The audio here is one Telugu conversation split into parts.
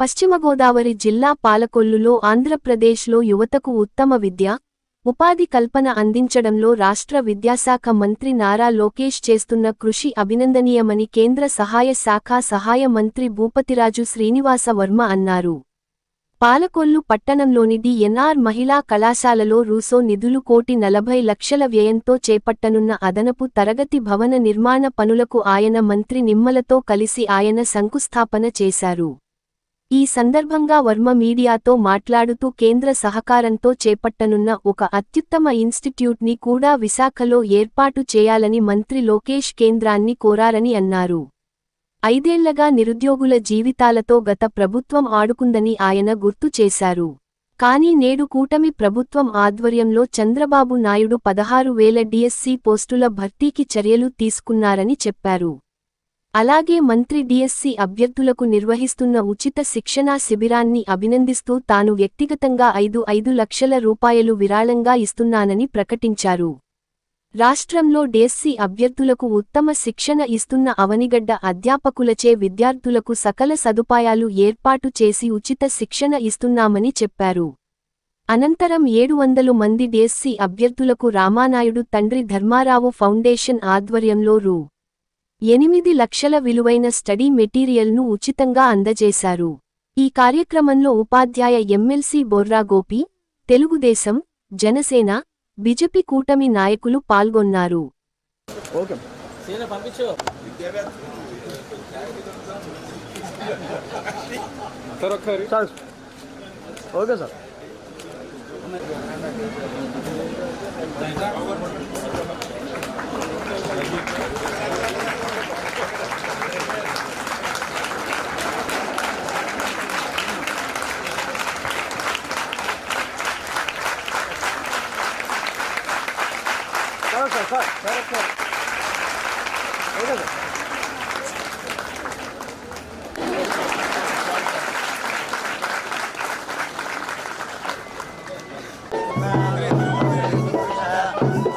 పశ్చిమ గోదావరి జిల్లా పాలకొల్లులో ఆంధ్రప్రదేశ్లో యువతకు ఉత్తమ విద్య, ఉపాధి కల్పన అందించడంలో రాష్ట్ర విద్యాశాఖ మంత్రి నారా లోకేష్ చేస్తున్న కృషి అభినందనీయమని కేంద్ర సహాయ శాఖ సహాయ మంత్రి భూపతిరాజు శ్రీనివాస వర్మ అన్నారు. పాలకొల్లు పట్టణంలోని డిఎన్ఆర్ మహిళా కళాశాలలో రూసో నిధులు 1,40,00,000 వ్యయంతో చేపట్టనున్న అదనపు తరగతి భవన నిర్మాణ పనులకు ఆయన మంత్రి నిమ్మలతో కలిసి ఆయన శంకుస్థాపన చేశారు. ఈ సందర్భంగా వర్మ మీడియాతో మాట్లాడుతూ కేంద్ర సహకారంతో చేపట్టనున్న ఒక అత్యుత్తమ ఇన్స్టిట్యూట్ని కూడా విశాఖలో ఏర్పాటు చేయాలని మంత్రి లోకేష్ కేంద్రాన్ని కోరారని అన్నారు. 5 ఏళ్లగా నిరుద్యోగుల జీవితాలతో గత ప్రభుత్వం ఆడుకుందని ఆయన గుర్తు చేశారు. కానీ నేడు కూటమి ప్రభుత్వం ఆధ్వర్యంలో చంద్రబాబు నాయుడు 16,000 డిఎస్సి పోస్టుల భర్తీకి చర్యలు తీసుకున్నారని చెప్పారు. అలాగే మంత్రి డిఎస్సి అభ్యర్థులకు నిర్వహిస్తున్న ఉచిత శిక్షణా శిబిరాన్ని అభినందిస్తూ తాను వ్యక్తిగతంగా 5 లక్షల రూపాయలు విరాళంగా ఇస్తున్నానని ప్రకటించారు. రాష్ట్రంలో డిఎస్సి అభ్యర్థులకు ఉత్తమ శిక్షణ ఇస్తున్న అవనిగడ్డ అధ్యాపకులచే విద్యార్థులకు సకల సదుపాయాలు ఏర్పాటు చేసి ఉచిత శిక్షణ ఇస్తున్నామని చెప్పారు. అనంతరం 700 మంది డిఎస్సి అభ్యర్థులకు రామానాయుడు తండ్రి ధర్మారావు ఫౌండేషన్ ఆధ్వర్యంలో రూ. 8 లక్షల విలువైన స్టడీ మెటీరియల్ను ఉచితంగా అందజేశారు. ఈ కార్యక్రమంలో ఉపాధ్యాయ ఎమ్మెల్సీ బొర్రా గోపి, తెలుగుదేశం, జనసేన, బీజేపీ కూటమి నాయకులు పాల్గొన్నారు.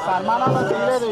సన్మానంలో చేయలేదు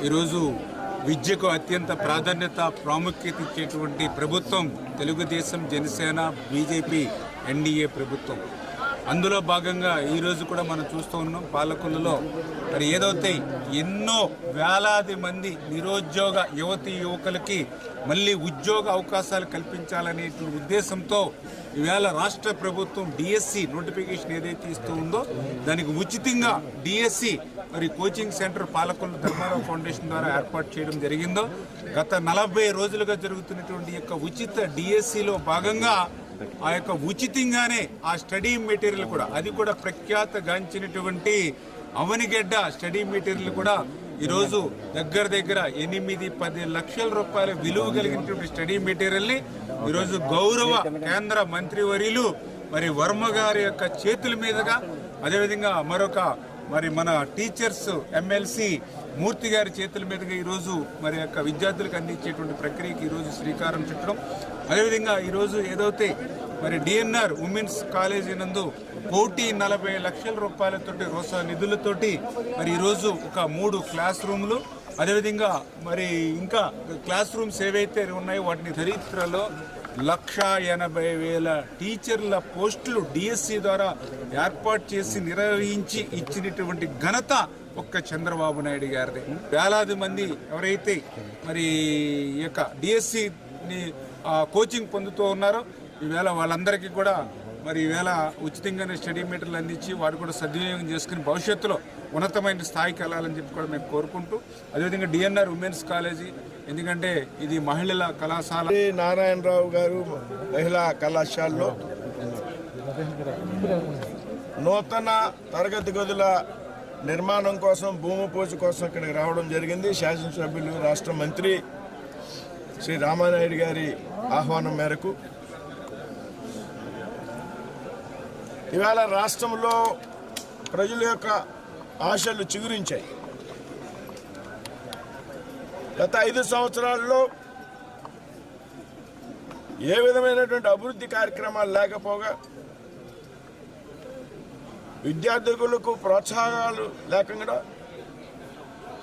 ఈరోజు విద్యకు అత్యంత ప్రాధాన్యత ప్రాముఖ్యత ఇచ్చేటువంటి ప్రభుత్వం తెలుగుదేశం, జనసేన, బీజేపీ ఎన్డీఏ ప్రభుత్వం. అందులో భాగంగా ఈరోజు కూడా మనం చూస్తూ ఉన్నాం. పాలకొల్లులో మరి ఏదైతే ఎన్నో వేలాది మంది నిరుద్యోగ యువకులకి మళ్ళీ ఉద్యోగ అవకాశాలు కల్పించాలనే ఉద్దేశంతో ఈవేళ రాష్ట్ర ప్రభుత్వం డిఎస్సి నోటిఫికేషన్ ఏదైతే ఇస్తూ ఉందో దానికి ఉచితంగా డిఎస్సి మరి coaching centre Palakollu Dharmarao foundation ద్వారా ఏర్పాటు చేయడం జరిగిందో. గత 40 రోజులుగా జరుగుతున్నటువంటి యొక్క ఉచిత డిఎస్సిలో భాగంగా ఆ యొక్క ఉచితంగానే ఆ స్టడీ మెటీరియల్ కూడా, అది కూడా ప్రఖ్యాతగాంచినటువంటి అవనిగడ్డ స్టడీ మెటీరియల్ కూడా ఈరోజు దగ్గర 8-10 లక్షల రూపాయల విలువ కలిగినటువంటి స్టడీ మెటీరియల్ని ఈరోజు గౌరవ కేంద్ర మంత్రివర్యులు మరి వర్మ గారి యొక్క చేతుల మీదుగా, అదేవిధంగా మరొక మరి మన టీచర్స్ ఎమ్మెల్సీ మూర్తి గారి చేతుల మీదుగా ఈరోజు మరి యొక్క విద్యార్థులకు అందించేటువంటి ప్రక్రియకి ఈరోజు శ్రీకారం చుట్టడం. అదేవిధంగా ఈరోజు ఏదైతే మరి డిఎన్ఆర్ ఉమెన్స్ కాలేజీ నందు 1,40,00,000 రూపాయలతోటి రోసా నిధులతోటి మరి ఈరోజు ఒక 3 క్లాస్ రూములు, అదేవిధంగా మరి ఇంకా క్లాస్ రూమ్స్ ఏవైతే ఉన్నాయో వాటిని చరిత్రలో 1,80,000 టీచర్ల పోస్టులు డిఎస్సి ద్వారా ఏర్పాటు చేసి నిర్వహించి ఇచ్చినటువంటి ఘనత ఒక్క చంద్రబాబు నాయుడు గారిది. వేలాది మంది ఎవరైతే మరి ఈ యొక్క డిఎస్సిని కోచింగ్ పొందుతూ ఉన్నారో ఈవేళ వాళ్ళందరికీ కూడా మరి ఈవేళ ఉచితంగానే స్టడీ మెటీరియల్ అందించి వారు కూడా సద్వినియోగం చేసుకుని భవిష్యత్తులో ఉన్నతమైన స్థాయికి వెళ్ళాలని చెప్పి కూడా మేము కోరుకుంటూ, అదేవిధంగా డిఎన్ఆర్ ఉమెన్స్ కాలేజీ, ఎందుకంటే ఇది మహిళల కళాశాల. నారాయణరావు గారు మహిళా కళాశాలలో నూతన తరగతి గదుల నిర్మాణం కోసం, భూమి పూజ కోసం ఇక్కడికి రావడం జరిగింది. శాసనసభ్యులు, రాష్ట్ర మంత్రి శ్రీ రామానాయుడు గారి ఆహ్వానం మేరకు ఇవాళ రాష్ట్రంలో ప్రజల యొక్క ఆశలు చిగురించాయి. గత 5 సంవత్సరాల్లో ఏ విధమైనటువంటి అభివృద్ధి కార్యక్రమాలు లేకపోగా, విద్యార్థులకు ప్రోత్సాహాలు లేకుండా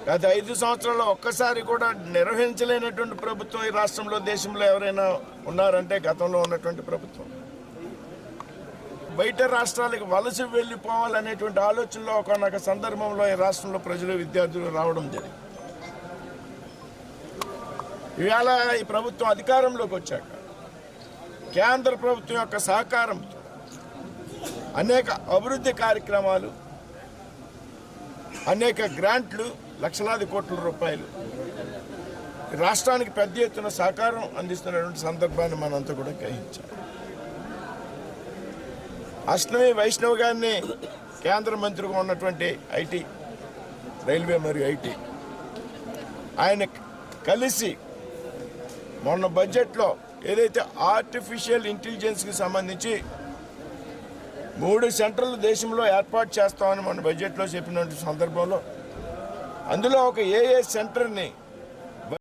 గత 5 సంవత్సరాల్లో ఒక్కసారి కూడా నిర్వహించలేనటువంటి ప్రభుత్వం ఈ రాష్ట్రంలో, దేశంలో ఎవరైనా ఉన్నారంటే గతంలో ఉన్నటువంటి ప్రభుత్వం. బయట రాష్ట్రాలకు వలస వెళ్ళిపోవాలనేటువంటి ఆలోచనలో ఒకనొక సందర్భంలో ఈ రాష్ట్రంలో ప్రజలు, విద్యార్థులు రావడం జరిగింది. ఇవాళ ఈ ప్రభుత్వం అధికారంలోకి వచ్చాక కేంద్ర ప్రభుత్వం యొక్క సహకారంతో అనేక అభివృద్ధి కార్యక్రమాలు, అనేక గ్రాంట్లు, లక్షలాది కోట్ల రూపాయలు రాష్ట్రానికి పెద్ద ఎత్తున సహకారం అందిస్తున్నటువంటి సందర్భాన్ని మనంతా కూడా గ్రహించాలి. అశ్విని వైష్ణవ్ గారిని కేంద్ర మంత్రిగా ఉన్నటువంటి ఐటీ, రైల్వే మరియు ఐటీ, ఆయన కలిసి మొన్న బడ్జెట్లో ఏదైతే ఆర్టిఫిషియల్ ఇంటెలిజెన్స్కి సంబంధించి 3 సెంటర్లు దేశంలో ఏర్పాటు చేస్తామని మన బడ్జెట్లో చెప్పిన సందర్భంలో అందులో ఒక ఏఏ సెంటర్ని